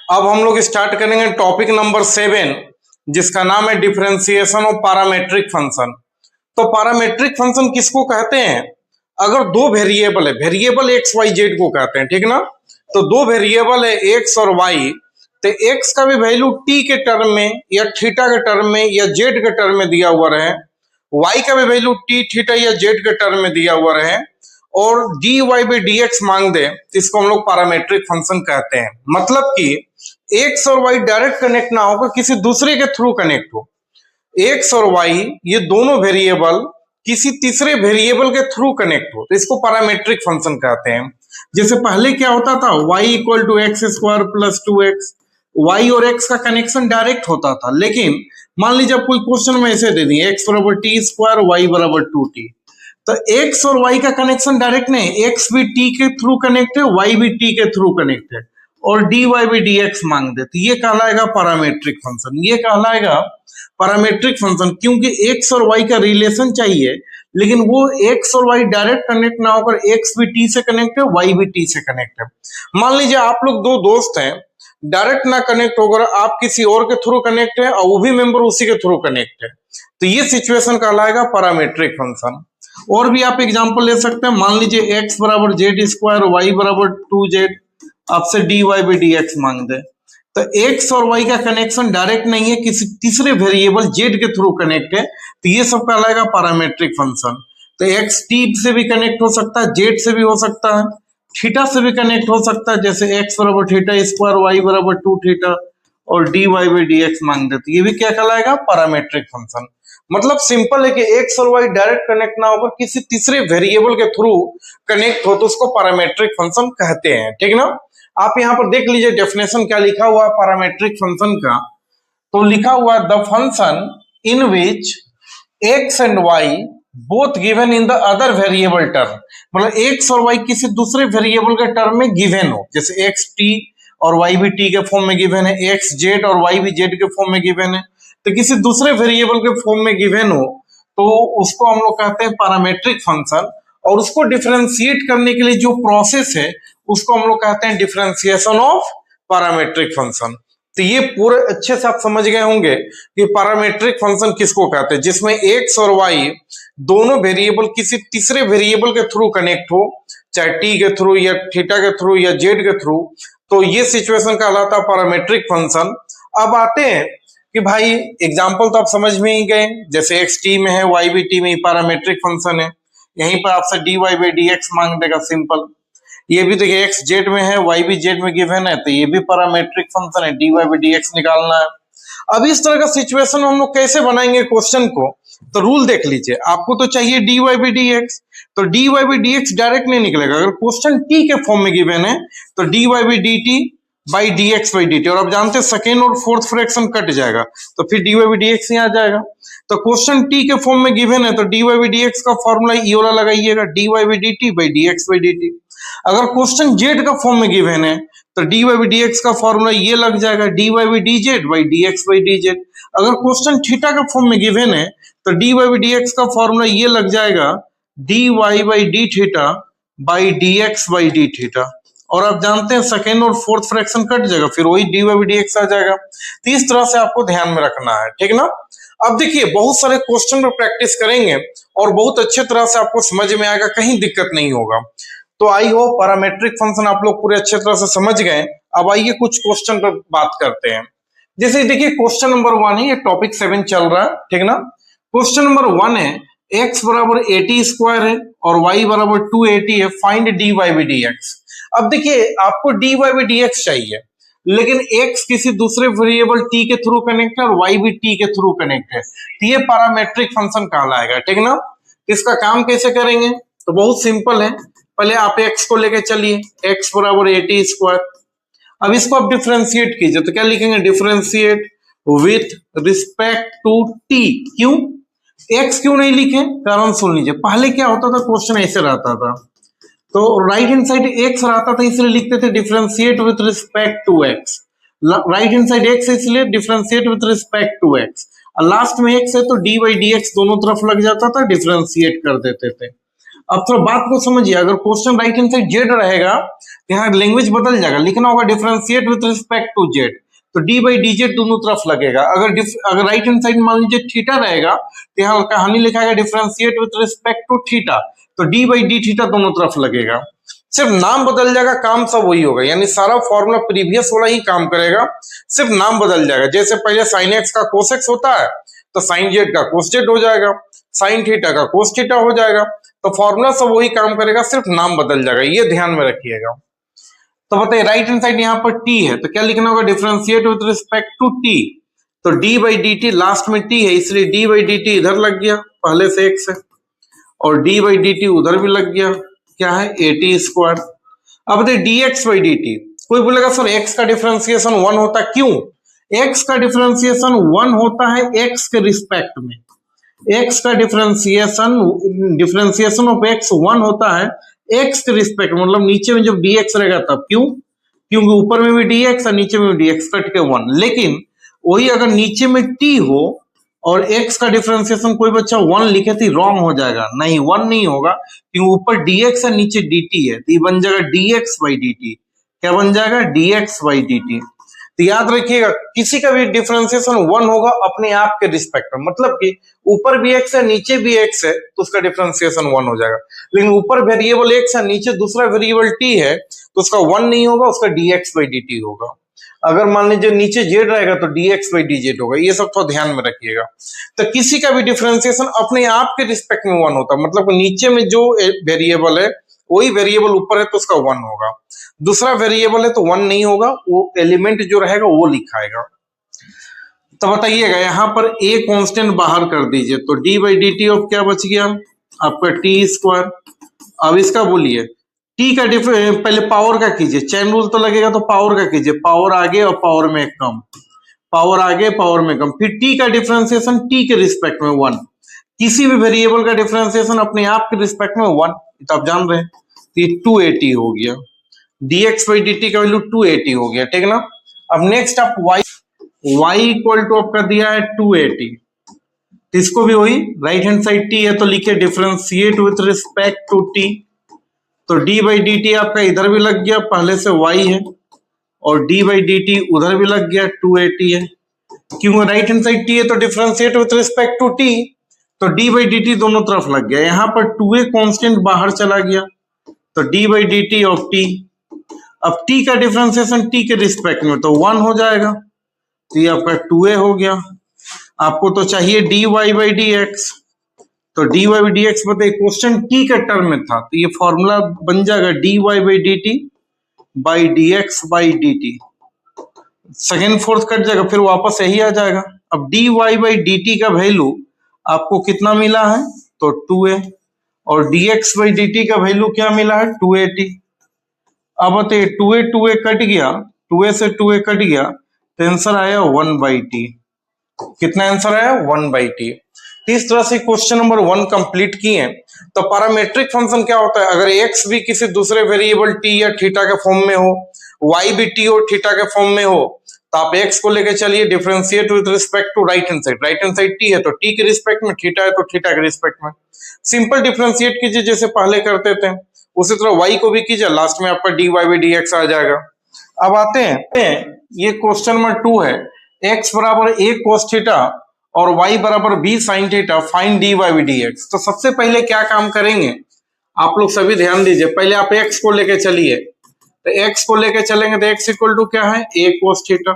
अब हम लोग स्टार्ट करेंगे टॉपिक नंबर 7, जिसका नाम है डिफरेंशिएशन ऑफ पैरामेट्रिक फंक्शन। तो पैरामेट्रिक फंक्शन किसको कहते हैं? अगर दो वेरिएबल है, वेरिएबल एक्स वाई जेड को कहते हैं, ठीक ना। तो दो वेरिएबल है एक्स और वाई, तो एक्स का भी वैल्यू टी के टर्म में या थीटा के टर्म में या जेड के टर्म में दिया हुआ रहे, वाई का भी वैल्यू टी थीटा या जेड के टर्म में दिया हुआ रहे, और D Y by D X मांग दे, तो इसको हम लोग पैरामेट्रिक फंक्शन कहते हैं। मतलब कि एक्स और वाई डायरेक्ट कनेक्ट ना होकर किसी दूसरे के थ्रू कनेक्ट हो। एक्स और वाई ये दोनों वेरिएबल किसी तीसरे वेरिएबल के थ्रू कनेक्ट हो, तो इसको पैरामेट्रिक फंक्शन कहते हैं। जैसे पहले क्या होता था, y equal to X square plus 2x, Y और एक्स का कनेक्शन डायरेक्ट होता था। लेकिन मान लीजिए कोई क्वेश्चन में ऐसे दे दिए एक्स बराबर टी स्क्वायर, वाई बराबर 2t, तो एक्स और वाई का कनेक्शन डायरेक्ट नहीं, एक्स भी टी के थ्रू कनेक्ट है, वाई भी टी के थ्रू कनेक्ट है, और D Y by D X मांग दे, तो ये कहलाएगा पैरामेट्रिक फंक्शन। ये कहलाएगा पैरामेट्रिक फंक्शन, क्योंकि एक्स और वाई का रिलेशन चाहिए, लेकिन वो एक्स और वाई डायरेक्ट कनेक्ट ना होकर एक्स भी टी से कनेक्ट है, वाई भी टी से कनेक्ट है। मान लीजिए आप लोग दो दोस्त हैं, डायरेक्ट ना कनेक्ट होकर आप किसी और के थ्रू कनेक्ट है और वो भी मेंबर उसी के थ्रू कनेक्ट है, तो ये सिचुएशन कहलाएगा पैरामेट्रिक फंक्शन। और भी आप एग्जांपल ले सकते हैं, मान लीजिए x बराबर जेड स्क्वायर, वाई बराबर 2z, आपसे D Y by D X मांग दे, तो x और y का कनेक्शन डायरेक्ट नहीं है, किसी तीसरे वेरिएबल z के थ्रू कनेक्ट है, तो ये सब कहलाएगा पैरामेट्रिक फंक्शन। तो x t से भी कनेक्ट हो सकता है, z से भी हो सकता है, थीटा से भी कनेक्ट हो सकता है, जैसे x बराबर थीटा स्क्वायर, y बराबर 2 थीटा, और D Y by D X मांग दे, तो ये भी क्या कहलाएगा पैरामेट्रिक फंक्शन। मतलब सिंपल है कि एक्स और वाई डायरेक्ट कनेक्ट ना होकर किसी तीसरे वेरिएबल के थ्रू कनेक्ट हो, तो उसको पैरामेट्रिक फंक्शन कहते हैं, ठीक ना। आप यहाँ पर देख लीजिए डेफिनेशन क्या लिखा हुआ है पैरामेट्रिक फंक्शन का। तो लिखा हुआ the function in which X and Y both given in the other variable term, मतलब एक्स और वाई किसी दूसरे वेरिएबल के टर्म में गिवन हो, जैसे एक्स टी और वाई भी टी के फॉर्म में गिवन है, एक्स जेड और वाई भी जेड के फॉर्म में गिवन है, तो किसी दूसरे वेरिएबल के फॉर्म में गिवन हो, तो उसको हम लोग कहते हैं पैरामेट्रिक फंक्शन। और उसको डिफरेंशिएट करने के लिए जो प्रोसेस है उसको हम लोग कहते हैं डिफरेंशिएशन ऑफ पैरामेट्रिक फंक्शन। तो ये पूरे अच्छे से आप समझ गए होंगे कि पैरामेट्रिक फंक्शन किसको कहते हैं, जिसमें एक्स और वाई दोनों वेरिएबल किसी तीसरे वेरिएबल के थ्रू कनेक्ट हो, चाहे टी के थ्रू या थीटा के थ्रू या जेड के थ्रू, तो ये सिचुएशन कहलाता है पैरामेट्रिक फंक्शन। अब आते हैं कि भाई एग्जाम्पल तो आप समझ में ही गए, जैसे एक्स टी में है, वाई भी टी में, पैरामेट्रिक फंक्शन है। यहीं पर आपसे D Y by D X मांग देगा, सिंपल। ये भी देखिए एक्स जेड में है, वाई भी जेड में गिवन है, तो ये भी पैरामेट्रिक फंक्शन है, D Y by D X निकालना है। अब इस तरह का सिचुएशन हम लोग कैसे बनाएंगे क्वेश्चन को, तो रूल देख लीजिए। आपको तो चाहिए d Y by D x, तो D Y by D x direct नहीं निकलेगा। अगर क्वेश्चन टी के फॉर्म में गिवन है तो D Y by D t by D x by D t, और आप जानते हैं सेकेंड और फोर्थ फ्रैक्शन कट जाएगा, तो फिर d Y by D x ही आ जाएगा। तो क्वेश्चन टी के फॉर्म में गिवन है तो D Y by D x का फॉर्मूला ये वाला लगाइएगा, d Y by D t by D x by D t. अगर क्वेश्चन जेड का फॉर्म में गिवन है तो D Y by D x का फॉर्मूला ये लग जाएगा, D Y by D z by D x by D Z. अगर क्वेश्चन थीटा का फॉर्म में गिवन है तो D Y by D x का फॉर्मूला ये लग जाएगा, D Y by D theta by D x by D theta. और आप जानते हैं सेकेंड और फोर्थ फ्रैक्शन कट जाएगा, फिर वही d Y by D x आ जाएगा। तो इस तरह से आपको ध्यान में रखना है, ठीक ना। अब देखिए बहुत सारे क्वेश्चन पर प्रैक्टिस करेंगे और बहुत अच्छे तरह से आपको समझ में आएगा, कहीं दिक्कत नहीं होगा। तो आई होप पैरामेट्रिक फंक्शन आप लोग पूरे अच्छे तरह से समझ गए। अब आइए कुछ क्वेश्चन पर बात करते हैं। जैसे देखिए क्वेश्चन नंबर 1 है, ये टॉपिक 7 चल रहा है, ठीक ना। क्वेश्चन नंबर 1 है, x बराबर 80 स्क्वायर है और y बराबर 280 है, find D Y by D X. अब देखिए आपको D Y by D x चाहिए, लेकिन x किसी दूसरे वेरिएबल t के थ्रू कनेक्ट है और y भी t के थ्रू कनेक्ट है, तो ये पैरामेट्रिक फंक्शन कहलाएगा, ठीक ना। इसका काम कैसे करेंगे, तो बहुत सिंपल है। पहले आप x को लेके चलिए, x बराबर 80 स्क्वायर। अब इसको आप डिफरेंशिएट कीजिए, तो क्या लिखेंगे, differentiate with respect to t। क्यों x क्यों नहीं लिखे, कारण सुन लीजिए। पहले क्या होता था, क्वेश्चन ऐसे रहता था, तो राइट हैंड साइड x रहता था, इसलिए लिखते थे differentiate with respect to x। Right hand side x है, इसलिए differentiate with respect to x, और लास्ट में x है तो डी बाई डी एक्स दोनों तरफ लग जाता था, डिफरेंशिएट कर देते थे। अब थोड़ा बात को समझिए, अगर question right hand side Z रहेगा तो यहाँ लैंग्वेज बदल जाएगा, लिखना होगा differentiate with respect to Z, तो डी बाई डी जेड दोनों तरफ लगेगा। अगर राइट हैंड साइड मान लीजिए थीटा रहेगा तो यहाँ कहानी लिखा है differentiate with respect to theta, तो डी बाई डी थीटा दोनों तरफ लगेगा। सिर्फ नाम बदल जाएगा, काम सब वही होगा, यानी सारा फॉर्मूला प्रीवियस वाला ही काम करेगा, सिर्फ नाम बदल जाएगा। जैसे पहले साइन एक्स का कोस एक्स होता है तो साइन जेड का कोस जेड हो जाएगा, साइन थीटा का कोस थीटा हो जाएगा, तो फॉर्मूला सब वही काम करेगा, सिर्फ नाम बदल जाएगा, ये ध्यान में रखिएगा। तो बताइए राइट हैंड साइड यहाँ पर t है तो क्या लिखना होगा differentiate with respect to t, तो d by D T last में t है इसलिए d बाई डी टी इधर लग गया, पहले से x है, और d बाई डी टी उधर भी लग गया, क्या है at स्क्वायर। अब बताइए dx बाई डी टी, कोई बोलेगा सर x का डिफरेंशिएशन 1 होता है, क्यों? x का डिफरेंशिएशन 1 होता है x के रिस्पेक्ट में, x का डिफरेंशिएशन ऑफ x 1 होता है x के रिस्पेक्ट, मतलब नीचे में जब dx रहेगा तब, क्यों? क्योंकि ऊपर में भी dx और नीचे में भी dx कट के 1, लेकिन वही अगर नीचे में t हो और x का डिफरेंशिएशन कोई बच्चा 1 लिखे तो रॉन्ग हो जाएगा, नहीं 1 नहीं होगा, क्योंकि ऊपर dx और नीचे dt है, तो ये बन जाएगा dx बाई dt, क्या बन जाएगा dx बाई dt। तो याद रखिएगा किसी का भी डिफरेंशिएशन 1 होगा अपने आप के रिस्पेक्ट में, मतलब कि ऊपर भी x है नीचे भी x है तो उसका डिफरेंशिएशन 1 हो जाएगा, लेकिन ऊपर वेरिएबल x है नीचे दूसरा वेरिएबल t है तो उसका 1 नहीं होगा, उसका dx बाई dt होगा। अगर मान लीजिए नीचे z रहेगा तो dx बाई dz होगा, ये सब तो ध्यान में रखिएगा। तो किसी का भी डिफरेंशिएशन अपने आप के रिस्पेक्ट में 1 होता है, मतलब नीचे में जो वेरिएबल है वही वेरिएबल ऊपर है तो उसका 1 होगा, दूसरा वेरिएबल है तो 1 नहीं होगा, वो एलिमेंट जो रहेगा वो लिखाएगा। तो बताइएगा यहाँ पर a कांस्टेंट बाहर कर दीजिए, तो d by D T of क्या बच गया आपका t स्क्वायर। अब इसका बोलिए t का पहले पावर का कीजिए, चैन रूल तो लगेगा तो पावर का कीजिए, पावर आगे और पावर में कम, पावर आगे पावर में कम, फिर t का डिफरेंशिएशन t के रिस्पेक्ट में 1, किसी भी वेरिएबल का डिफरेंशिएशन अपने आप के रिस्पेक्ट में 1, तो आप जान रहे हैं, ये 280 हो गया, dx बाई dt का वैल्यू 280 हो गया, ठीक ना। अब नेक्स्ट आप y इक्वल टू आपका दिया है 280, इसको भी वही राइट हैंड साइड t है तो लिखिए differentiate with respect to t, तो d बाई डी टी आपका इधर भी लग गया, पहले से y है, और d बाई डी टी उधर भी लग गया 280 है, क्योंकि राइट हैंड साइड t है तो differentiate with respect to t, तो d बाई डी टी दोनों तरफ लग गया, यहाँ पर 2a कांस्टेंट बाहर चला गया तो d by D T of t, अब t का डिफरेंशिएशन t के रिस्पेक्ट में तो 1 हो जाएगा, तो ये आपका 2a हो गया। आपको तो चाहिए dy बाई dx, तो dy बाई dx बताइए क्वेश्चन t के टर्म में था तो ये फॉर्मूला बन जाएगा dy by dt by dx by dt, second fourth cut जाएगा फिर वापस यही आ जाएगा। अब dy बाई dt का वैल्यू आपको कितना मिला है तो 2a, और dx बाई dt का वैल्यू क्या मिला है 280। अब बताइए 2a कट गया, 2a से 2a कट गया तो आंसर आया 1 बाई टी, कितना आंसर आया 1 बाई टी। इस तरह से क्वेश्चन नंबर 1 कंप्लीट किए। तो पैरामेट्रिक फंक्शन क्या होता है, अगर x भी किसी दूसरे वेरिएबल t या थीटा के फॉर्म में हो, y भी t और थीटा के फॉर्म में हो, तो आप x को लेके चलिए differentiate with respect to right hand side, right hand side t है तो t के रिस्पेक्ट में, थीटा है तो थीटा के रिस्पेक्ट में, सिंपल डिफरेंशिएट कीजिए जैसे पहले करते थे, उसी तरह y को भी कीजिए, लास्ट में आपका dy बाई dx आ जाएगा। अब आते हैं ये क्वेश्चन नंबर 2 है, x बराबर a cos थीटा और y बराबर b sin theta, find dy by dx। तो सबसे पहले क्या काम करेंगे आप लोग सभी ध्यान दीजिए, पहले आप x को लेके चलिए, तो x को लेके चलेंगे तो x इक्वल टू क्या है a cos थीटा।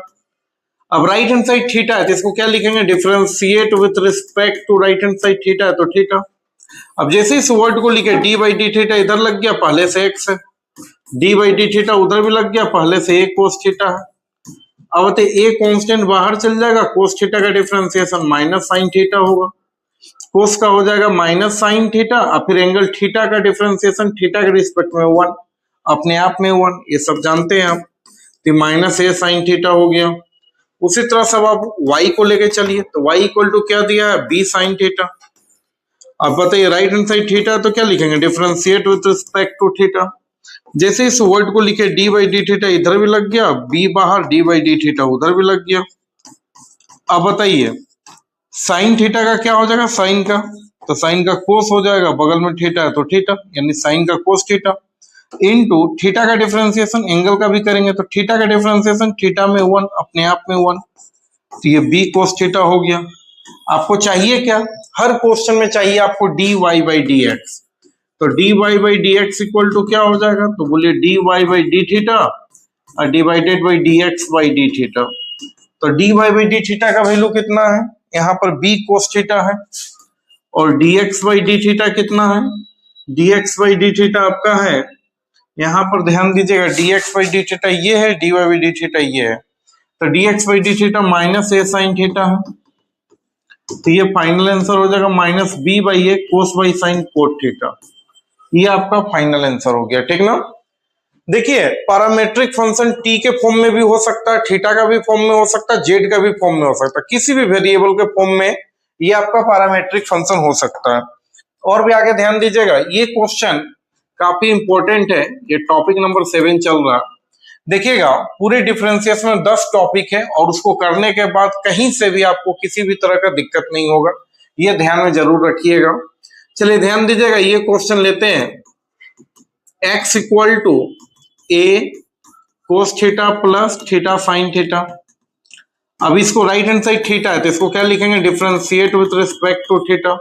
अब राइट हैंड साइड थीटा है तो इसको क्या लिखेंगे differentiate with respect to right hand side theta है तो थीटा। अब जैसे इस वर्ड को लिखे d बाई डी थीटा इधर लग गया, पहले से x है, d बाई डी थीटा उधर भी लग गया, पहले से a cos थीटा है। अब a कांस्टेंट बाहर चल जाएगा, cos थीटा का डिफरेंशिएशन माइनस साइन थीटा होगा, cos का हो जाएगा माइनस साइन थीटा, और फिर एंगल थीटा का डिफरेंशिएशन थीटा के रिस्पेक्ट में 1, अपने आप में 1, ये सब जानते हैं आप, तो माइनस a साइन थीटा हो गया। उसी तरह से अब y को लेके चलिए, तो y इक्वल टू क्या दिया है b साइन थीटा। अब बताइए राइट हैंड साइड थीटा तो क्या लिखेंगे differentiate with respect to theta, जैसे इस वर्ड को लिखे d बाई डी थीटा इधर भी लग गया, b बाहर d बाई डी थीटा उधर भी लग गया। अब बताइए साइन थीटा का क्या हो जाएगा साइन का, तो साइन का कोस हो जाएगा, बगल में थीटा है तो थीटा, यानी साइन का कोस थीटा इनटू थीटा का डिफरेंशिएशन एंगल का भी करेंगे तो थीटा का डिफरेंशिएशन थीटा में 1 अपने आप में 1, तो ये बी कोस थीटा हो गया। आपको चाहिए क्या, हर क्वेश्चन में चाहिए आपको D Y by D x, तो D Y by D x equal to क्या हो जाएगा, तो बोलिए d Y by D theta और divided by D x by D theta. तो D Y by D theta का वैल्यू कितना है, यहाँ पर बी कोस थीटा है, और d x by D theta कितना है, d x by D theta आपका है, यहाँ पर ध्यान दीजिएगा D x by D theta ये है, D Y by D theta ये है, तो D x by D theta minus A sine theta है, तो ये फाइनल आंसर हो जाएगा minus B by A cos by sine cot theta. ये आपका फाइनल आंसर हो गया, ठीक ना। देखिए पैरामेट्रिक फंक्शन टी के फॉर्म में भी हो सकता है, थीटा का भी फॉर्म में हो सकता है, जेड का भी फॉर्म में हो सकता है, किसी भी वेरिएबल के फॉर्म में ये आपका पैरामेट्रिक फंक्शन हो सकता है। और भी आगे ध्यान दीजिएगा, ये क्वेश्चन काफी इंपॉर्टेंट है, ये टॉपिक नंबर 7 चल रहा। देखिएगा पूरे डिफरेंशिएशन में 10 टॉपिक है और उसको करने के बाद कहीं से भी आपको किसी भी तरह का दिक्कत नहीं होगा, ये ध्यान में जरूर रखिएगा। चलिए ध्यान दीजिएगा, ये क्वेश्चन लेते हैं x equal to A cos theta plus theta sine theta. अब इसको राइट हैंड साइड थीटा है तो इसको क्या लिखेंगे, differentiate with respect to theta.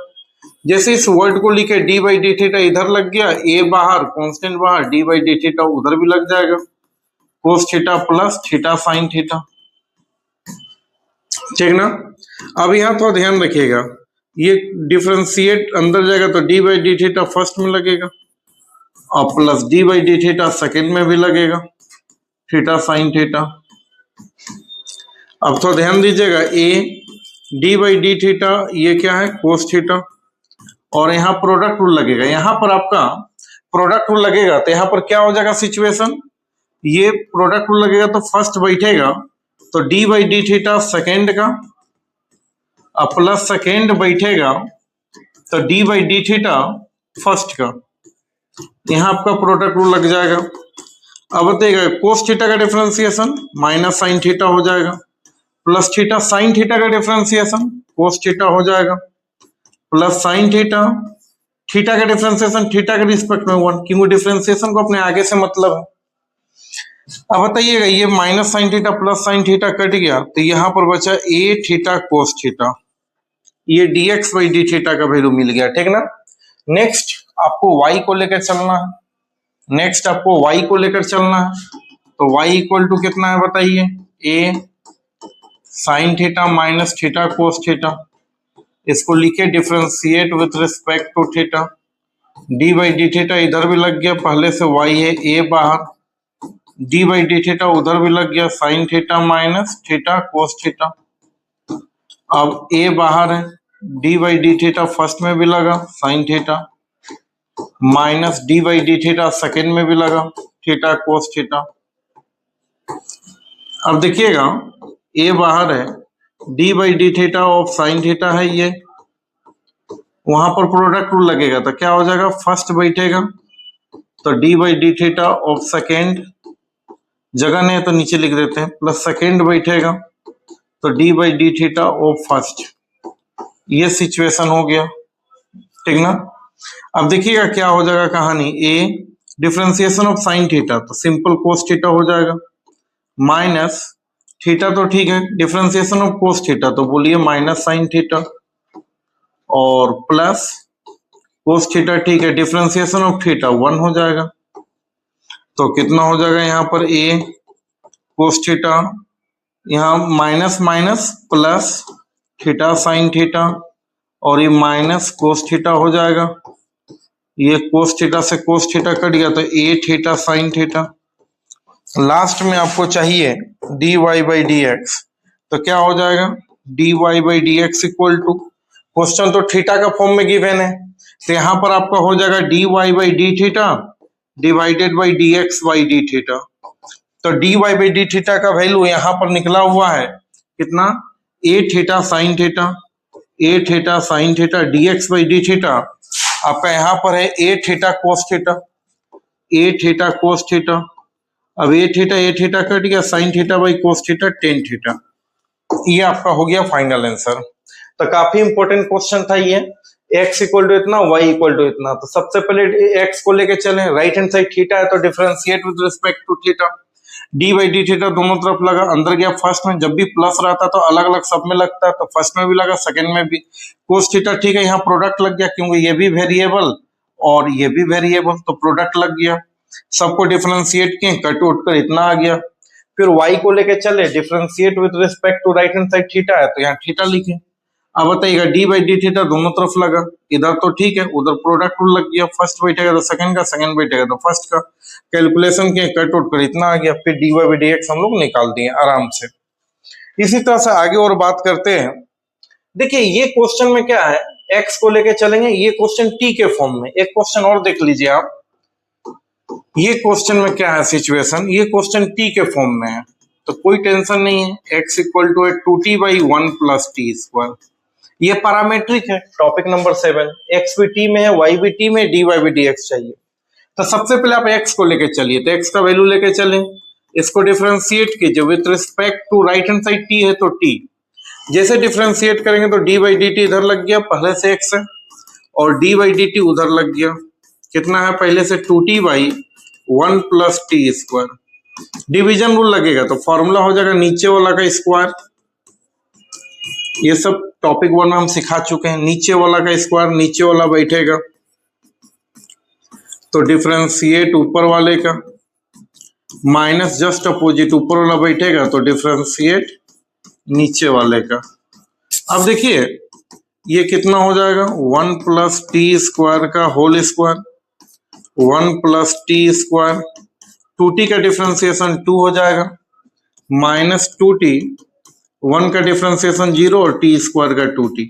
जैसे इस वर्ड को लिखे डी बाई डी थीटा इधर लग गया, ए बाहर कांस्टेंट बाहर, डी बाई डी थीटा उधर भी लग जाएगा, कोस theta plus theta sine theta, ठीक ना। अब यहाँ थोड़ा ध्यान रखिएगा, ये डिफरेंशिएट अंदर जाएगा तो D by D theta first में लगेगा और plus D by D theta second में भी लगेगा, थीटा साइन थीटा। अब थोड़ा ध्यान दीजिएगा, A D by D theta ये क्या है, कोस थीटा, और यहाँ प्रोडक्ट रूल लगेगा, यहाँ पर आपका प्रोडक्ट रूल लगेगा तो यहाँ पर क्या हो जाएगा सिचुएशन, ये प्रोडक्ट रूल लगेगा तो फर्स्ट बैठेगा तो D by D theta second का और प्लस सेकेंड बैठेगा तो D by D theta first का, यहाँ आपका प्रोडक्ट रूल लग जाएगा। अब बताइएगा कोस थीटा का डिफरेंशिएशन माइनस साइन थीटा हो जाएगा, प्लस थीटा साइन थीटा का डिफरेंशिएशन कोस थीटा हो जाएगा, प्लस साइन थीटा, थीटा का डिफरेंशिएशन थीटा के रिस्पेक्ट में 1, क्योंकि डिफरेंशिएशन को अपने आगे से मतलब है। अब बताइएगा ये minus sine theta plus sine theta cut गया तो यहाँ पर बचा ए थीटा कोस थीटा, ये dx बाई डी थीटा का वैल्यू मिल गया, ठीक ना। नेक्स्ट आपको y को लेकर चलना है, नेक्स्ट आपको y को लेकर चलना है, तो y इक्वल टू कितना है बताइए, a sine theta minus theta cos theta, इसको लिखे differentiate with respect to theta, d by D theta इधर भी लग गया, पहले से y है, a बाहर, डी बाई डी थीटा उधर भी लग गया, sign theta minus theta cos theta, अब a बाहर है, D by D theta first में भी लगा, sign theta minus D by D theta second में भी लगा, थीटा कोस थीटा। अब देखिएगा a बाहर है, D by D theta of sine theta है ये, वहां पर प्रोडक्ट रूल लगेगा तो क्या हो जाएगा, फर्स्ट बैठेगा तो D by D theta of second, जगह नहीं है तो नीचे लिख देते हैं, प्लस सेकेंड बैठेगा तो D by D theta of first, ये सिचुएशन हो गया, ठीक ना। अब देखिएगा क्या हो जाएगा कहानी, ए डिफरेंशिएशन ऑफ साइन थीटा तो सिंपल कोस थीटा हो जाएगा, माइनस थीटा तो ठीक है, डिफरेंशिएशन ऑफ कोस थीटा तो बोलिए माइनस साइन थीटा, और प्लस कोस थीटा ठीक है, डिफरेंशिएशन ऑफ थीटा 1 हो जाएगा, तो कितना हो जाएगा यहाँ पर ए कोस थीटा, यहाँ minus minus plus theta sine theta, और ये माइनस कोस थीटा हो जाएगा, ये कोस थीटा से कोस थीटा कट गया तो a theta sine theta. Last में आपको चाहिए d Y by D x, तो क्या हो जाएगा, D Y by D x equal to, question तो थीटा का फॉर्म में गिवन है तो यहाँ पर आपका हो जाएगा D Y by D theta divided by D x by D theta. तो D Y by D theta का वैल्यू यहाँ पर निकला हुआ है कितना, a theta sine theta, A theta sine theta D x by D theta आपका यहाँ पर है ए थीटा कोस थीटा, ए थीटा कोस थीटा, अब ए थीटा कट गया, sine theta by cos theta tan theta, ये आपका हो गया फाइनल आंसर। तो काफी इंपॉर्टेंट क्वेश्चन था ये, x इक्वल टू इतना, y इक्वल टू इतना। तो सबसे पहले x को लेके चले, राइट हैंड साइड थीटा है तो differentiate with respect to theta, d by D theta दोनों तरफ लगा, अंदर गया फर्स्ट में, जब भी प्लस रहता तो अलग अलग सब में लगता है, तो फर्स्ट में भी लगा सेकंड में भी, कोस थीटा ठीक है, यहाँ प्रोडक्ट लग गया क्योंकि ये भी वेरिएबल और ये भी वेरिएबल, तो प्रोडक्ट लग गया, सबको डिफरेंशिएट किए, कट उठ कर इतना आ गया। फिर y को लेके चले, differentiate with respect to right hand side theta है तो यहाँ थीटा लिखे। अब बताइएगा डी बाई डी थीटा दोनों तरफ लगा, इधर तो ठीक है, उधर प्रोडक्ट रूल लग गया, फर्स्ट बैठेगा तो सेकंड का, सेकंड बैठेगा तो फर्स्ट का, कैलकुलेशन के कट उठ कर इतना आ गया, फिर d Y by D x हम लोग निकाल दिए आराम से। इसी तरह से आगे और बात करते हैं। देखिए ये क्वेश्चन में क्या है, एक्स को लेके चलेंगे, ये क्वेश्चन टी के फॉर्म में। एक क्वेश्चन और देख लीजिए आप, ये क्वेश्चन में क्या है सिचुएशन, ये क्वेश्चन टी के फॉर्म में है तो कोई टेंशन नहीं है, x equal to 2t by 1 plus t square, ये पैरामेट्रिक है। टॉपिक नंबर 7, एक्स भी टी में है, वाई भी टी में, डी वाई भी डी एक्स चाहिए। तो सबसे पहले आप एक्स को लेके चलिए, तो एक्स का वैल्यू लेके चलें, इसको डिफरेंशिएट कीजिए with respect to right hand side t है तो टी, जैसे डिफरेंशिएट करेंगे तो डी बाई डी टी इधर लग गया, पहले से एक्स है, और डी बाई डी टी उधर लग गया, कितना है पहले से 2t by 1 plus t square, division rule लगेगा तो फॉर्मूला हो जाएगा नीचे वाला का स्क्वायर, ये सब टॉपिक 1 में हम सिखा चुके हैं, नीचे वाला का स्क्वायर, नीचे वाला बैठेगा तो डिफरेंशिएट ऊपर वाले का, माइनस जस्ट अपोजिट ऊपर वाला बैठेगा तो डिफरेंशिएट नीचे वाले का। अब देखिए ये कितना हो जाएगा, 1 प्लस टी स्क्वायर का whole square, 1 plus t square, 2t का डिफरेंशिएशन 2 हो जाएगा, माइनस 2t, 1 का डिफरेंशिएशन 0 और टी स्क्वायर का 2t,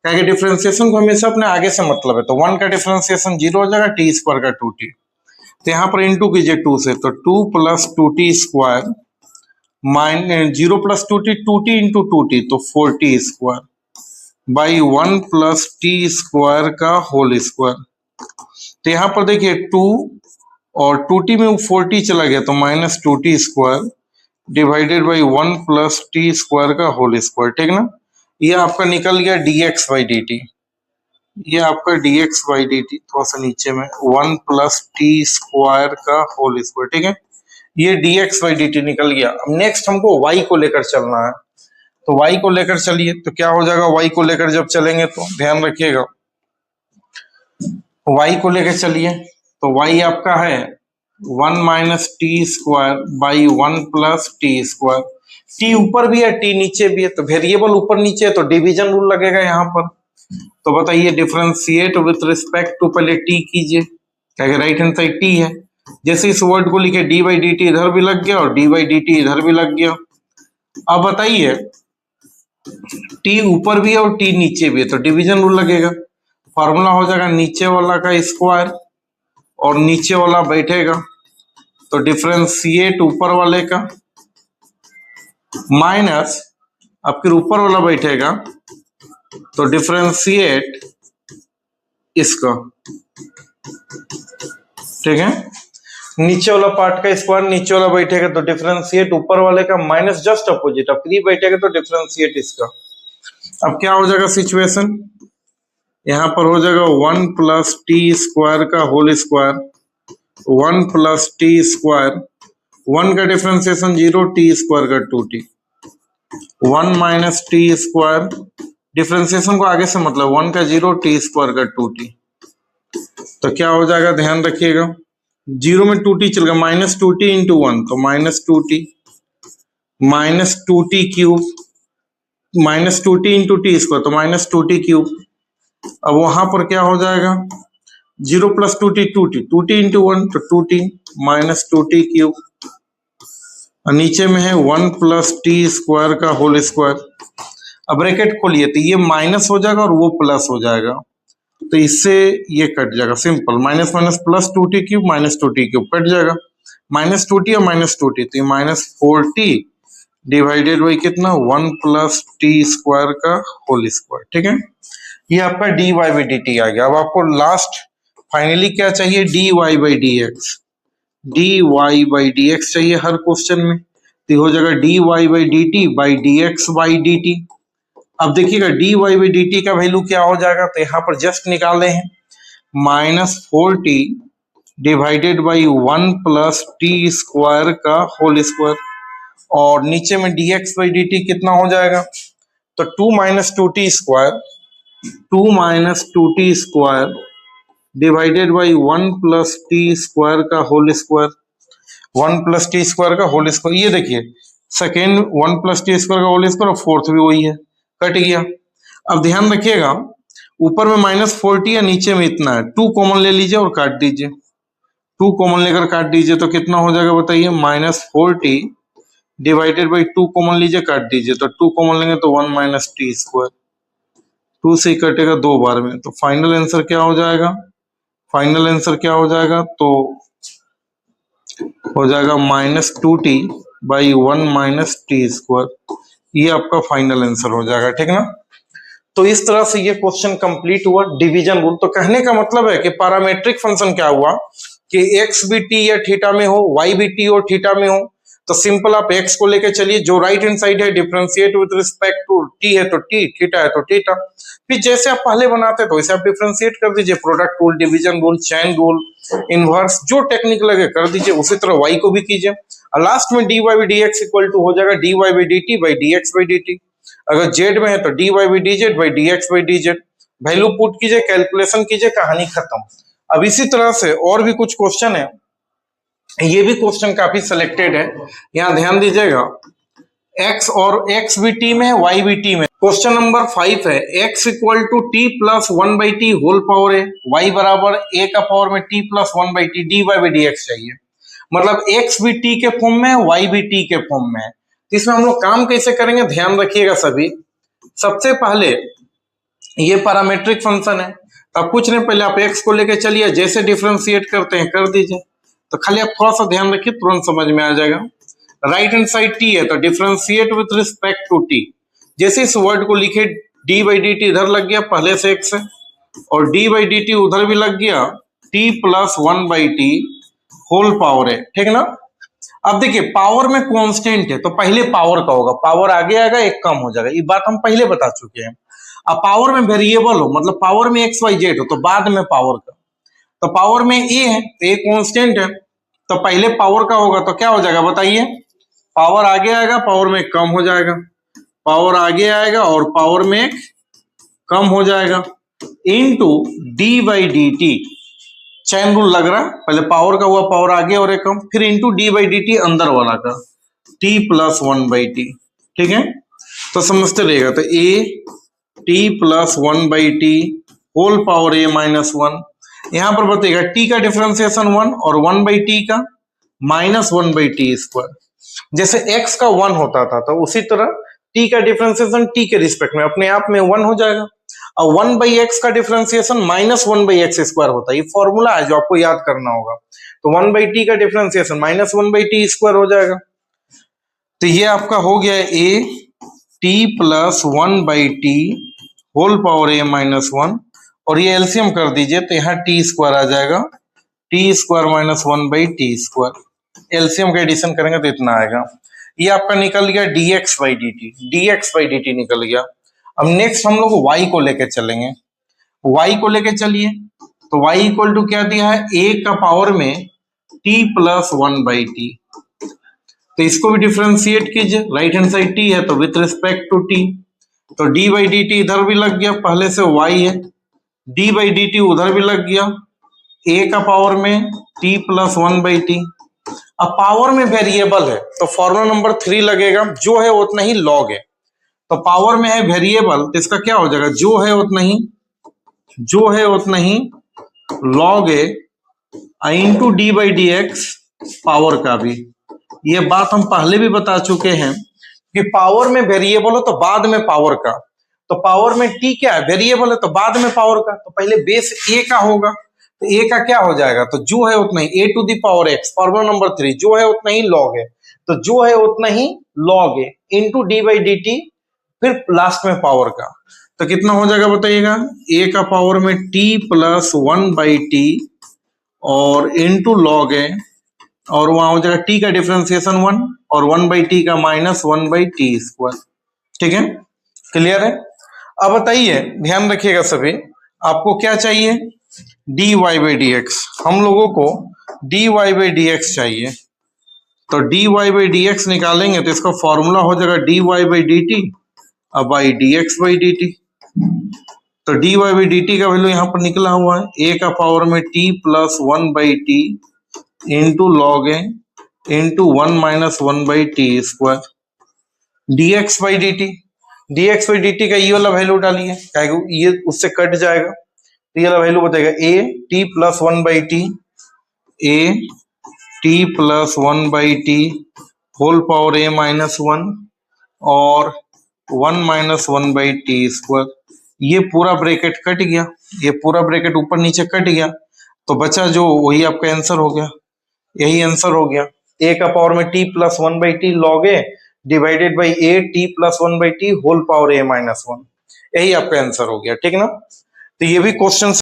क्या कि डिफरेंशिएशन को हमेशा अपने आगे से मतलब है, तो 1 का डिफरेंशिएशन 0 हो जाएगा, टी स्क्वायर का 2t, तो यहाँ पर इंटू कीजिए 2 से, तो 2 plus 2t square minus 0 plus 2t, 2t into 2t तो 4t square by 1 plus t square का होल स्क्वायर। तो यहाँ पर देखिए 2 और 2t में 4t चला गया तो minus 2t square divided by 1 plus t square का होल स्क्वायर, ठीक ना। ये आपका निकल गया dx बाई डी टी, ये आपका dx बाई डी टी, थोड़ा सा नीचे में 1 प्लस टी स्क्वायर का होल स्क्वायर, ठीक है, ये dx बाई डी टी निकल गया। अब नेक्स्ट हमको y को लेकर चलना है, तो y को लेकर चलिए, तो क्या हो जाएगा, y को लेकर जब चलेंगे तो ध्यान रखिएगा, y को लेकर चलिए तो y आपका है 1 minus T square by 1 plus t square, T ऊपर भी है टी नीचे भी है, तो वेरिएबल ऊपर नीचे है तो डिवीजन रूल लगेगा यहाँ पर। तो बताइए डिफरेंशिएट विथ रिस्पेक्ट टू, पहले टी कीजिए, क्या राइट हैंड साइड टी है, जैसे इस वर्ड को लिखे डी बाई डी टी इधर भी लग गया और डी बाई डी टी इधर भी लग गया। अब बताइए टी ऊपर भी है और टी नीचे भी है तो डिवीजन रूल लगेगा, फॉर्मूला हो जाएगा नीचे वाला का स्क्वायर और नीचे वाला बैठेगा तो डिफरेंशिएट ऊपर वाले का माइनस, अब फिर ऊपर वाला बैठेगा तो डिफरेंशिएट इसका, ठीक है, नीचे वाला पार्ट का स्क्वायर नीचे वाला बैठेगा तो डिफरेंशिएट ऊपर वाले का माइनस जस्ट अपोजिट, अब 3 बैठेगा तो डिफरेंशिएट इसका। अब क्या हो जाएगा सिचुएशन, यहां पर हो जाएगा 1 प्लस टी स्क्वायर का whole square, 1 plus t square, 1 का डिफरेंशिएशन 0, टी स्क्वायर का 2t, 1 minus T square, differentiation को आगे से मतलब 1 का 0, टी स्क्वायर का 2t, तो क्या हो जाएगा ध्यान रखिएगा, 0 में 2t चल गया, माइनस 2t इंटू 1 तो minus 2t, minus 2t cube, minus 2t into T square तो माइनस 2t क्यूब। अब वहां पर क्या हो जाएगा, 0 plus 2t 2t, 2t into 1 तो 2t माइनस 2t क्यूब, नीचे में है 1 प्लस टी स्क्वायर का होल स्क्वायर। अब ब्रैकेट खोलिए तो ये माइनस हो जाएगा और वो प्लस हो जाएगा, तो इससे ये कट जाएगा, simple, minus minus plus 2t cube minus 2t cube cut जाएगा, माइनस 2t और माइनस 2t तो ये माइनस 4t डिवाइडेड बाई कितना 1 प्लस टी स्क्वायर का होल स्क्वायर, ठीक है, ये आपका d Y by D t आ गया। अब आपको लास्ट फाइनली क्या चाहिए, d Y by D x, d Y by D x चाहिए हर क्वेश्चन में, तो हो जाएगा D Y by D t by D x by D t. अब देखिएगा d Y by D t का वैल्यू क्या हो जाएगा, तो यहाँ पर जस्ट निकाले हैं -4t divided by 1 plus t square का होल स्क्वायर, और नीचे में dx बाई डी टी कितना हो जाएगा, तो 2 - 2t square, 2 - 2t square divided by 1 plus t square का whole square, 1 plus t square का होल स्क्वायर। ये देखिए सेकेंड 1 प्लस टी स्क्वायर का होल स्क्वायर और फोर्थ भी वही है, कट गया। अब ध्यान रखिएगा ऊपर में -4t है, नीचे में इतना है, 2 कॉमन ले लीजिए और काट दीजिए, 2 कॉमन लेकर काट दीजिए तो कितना हो जाएगा बताइए, -4t डिवाइडेड बाई 2 कॉमन लीजिए काट दीजिए, तो 2 कॉमन लेंगे तो 1 - टी स्क्वायर, 2 से ही कटेगा 2 बार में, तो फाइनल आंसर क्या हो जाएगा, फाइनल आंसर क्या हो जाएगा, तो हो जाएगा -2t बाई 1 - टी स्क्वायर। ये आपका फाइनल आंसर हो जाएगा, ठीक ना। तो इस तरह से ये क्वेश्चन कंप्लीट हुआ डिवीजन रूल। तो कहने का मतलब है कि पैरामेट्रिक फंक्शन क्या हुआ कि x भी t या थीटा में हो, y भी t और थीटा में हो, तो सिंपल आप x को लेके चलिए, जो राइट हैंड साइड है differentiate with respect to t है तो t, थीटा है तो थीटा, फिर जैसे आप पहले बनाते तो वैसे आप डिफरेंशिएट कर दीजिए, product rule, division rule, chain rule, inverse, जो टेक्निक लगे कर दीजिए, उसी तरह y को भी कीजिए, और लास्ट में dy by dx equal to हो जाएगा dy by dt by dx by dt। अगर z में है तो dy by dz by dx by dz, value put कीजिए, कैलकुलेशन कीजिए, कहानी खत्म। अब इसी तरह से और भी कुछ क्वेश्चन है, ये भी क्वेश्चन काफी सिलेक्टेड है, यहाँ ध्यान दीजिएगा, x और x भी t में है, y भी t में। क्वेश्चन नंबर 5 है x equal to t plus 1 by t whole power है, y बराबर a का पावर में t plus 1 by t dy by dx चाहिए, मतलब x भी t के फॉर्म में है, y भी t के फॉर्म में है। तो इसमें हम लोग काम कैसे करेंगे, ध्यान रखिएगा सभी। सबसे पहले ये पैरामेट्रिक फंक्शन है, अब कुछ नहीं, पहले आप x को लेके चलिए, जैसे डिफरेंशिएट करते हैं कर दीजिए, तो खाली आप थोड़ा सा ध्यान रखिए, तुरंत समझ में आ जाएगा। राइट हैंड साइड t है तो differentiate with respect to t, जैसे इस वर्ड को लिखे d बाई डी टी इधर लग गया पहले से x है, और d बाई डी टी उधर भी लग गया, t plus 1 by t whole power है, ठीक ना। अब देखिए पावर में कांस्टेंट है तो पहले पावर का होगा, पावर आगे आएगा एक कम हो जाएगा, ये बात हम पहले बता चुके हैं। अब पावर में वेरिएबल हो, मतलब पावर में एक्स वाई जेड हो, तो बाद में पावर का, तो पावर में ए है तो ए कांस्टेंट है, तो पहले पावर का होगा, तो क्या हो जाएगा बताइए, पावर आगे आएगा पावर में कम हो जाएगा, पावर आगे आएगा और पावर में कम हो जाएगा, into D by D T, chain rule लग रहा, पहले पावर का हुआ पावर आगे और एक कम, फिर into D by D T अंदर वाला का, टी प्लस 1 बाई टी, ठीक है, तो समझते रहेगा। तो a t plus 1 by t whole power a minus 1, यहां पर बताइएगा टी का डिफरेंशिएशन 1 और 1 बाई टी का -1 बाई टी स्क्वायर, जैसे x का 1 होता था तो उसी तरह t का डिफरेंशिएशन t के रिस्पेक्ट में अपने आप में 1 हो जाएगा, और 1 बाई एक्स का डिफरेंशिएशन -1 बाई एक्स स्क्वायर होता है, ये फॉर्मूला है जो आपको याद करना होगा, तो 1 बाई टी का डिफरेंशिएशन -1 बाई टी स्क्वायर हो जाएगा। तो ये आपका हो गया a t plus 1 by t whole power a minus 1, और ये एलसीएम कर दीजिए तो यहाँ टी स्क्वायर आ जाएगा, T square minus 1 by t square, LCM का एडिशन करेंगे तो इतना आएगा। ये आपका निकल गया dx बाई dt निकल गया। अब नेक्स्ट हम लोग y को लेके चलेंगे, y को लेके चलिए, तो y इक्वल टू क्या दिया है, a का पावर में t प्लस 1 बाई टी, तो इसको भी डिफरेंशिएट कीजिए, राइट हैंड साइड t है तो विथ रिस्पेक्ट टू t, तो d बाई डी टी इधर भी लग गया, पहले से y है, d बाई डी टी उधर भी लग गया, a का पावर में t प्लस 1 बाई टी। अब पावर में वेरिएबल है तो फॉर्मूला नंबर 3 लगेगा, जो है उतना ही लॉग है, तो पावर में है वेरिएबल तो इसका क्या हो जाएगा, जो है उतना ही लॉग है into D by D x power का भी। ये बात हम पहले भी बता चुके हैं कि पावर में वेरिएबल हो तो बाद में पावर का, तो पावर में टी क्या है, वेरिएबल है तो बाद में पावर का, तो पहले बेस ए का होगा, तो ए का क्या हो जाएगा, तो जो है उतना ही a to the power x, formula number 3, जो है उतना ही लॉग है, तो जो है उतना ही लॉग है into D by D T, फिर लास्ट में पावर का, तो कितना हो जाएगा बताइएगा, ए का पावर में t प्लस 1 बाई टी और इंटू लॉग है, और वहां हो जाएगा t का डिफरेंशिएशन 1 और 1 बाई टी का -1 बाई टी स्क्वायर, ठीक है, क्लियर है। अब बताइए, ध्यान रखिएगा सभी, आपको क्या चाहिए? dy by D x. हम लोगों को dy बाई डी एक्स चाहिए, तो dy बाई डी एक्स निकालेंगे तो इसका फॉर्मूला हो जाएगा dy बाई डी टी अब by D x by D T. तो dy बाई डी टी का वैल्यू यहाँ पर निकला हुआ है a का पावर में t plus one by T into log A into one minus one by t square dx by D T. dx by D t का ये वाला वैल्यू डालिए, ये उससे कट जाएगा, तो ये वाला वैल्यू बताएगा a t plus one by t, a t plus one by t whole power a minus one और one minus one by t square. ये पूरा ब्रैकेट कट गया, ये पूरा ब्रैकेट ऊपर नीचे कट गया, तो बचा जो वही आपका आंसर हो गया, यही आंसर हो गया। a का पावर में t plus one by t log a divided by a t plus one by t whole power a minus one, यही आपका आंसर हो गया, ठीक ना। तो ये भी क्वेश्चन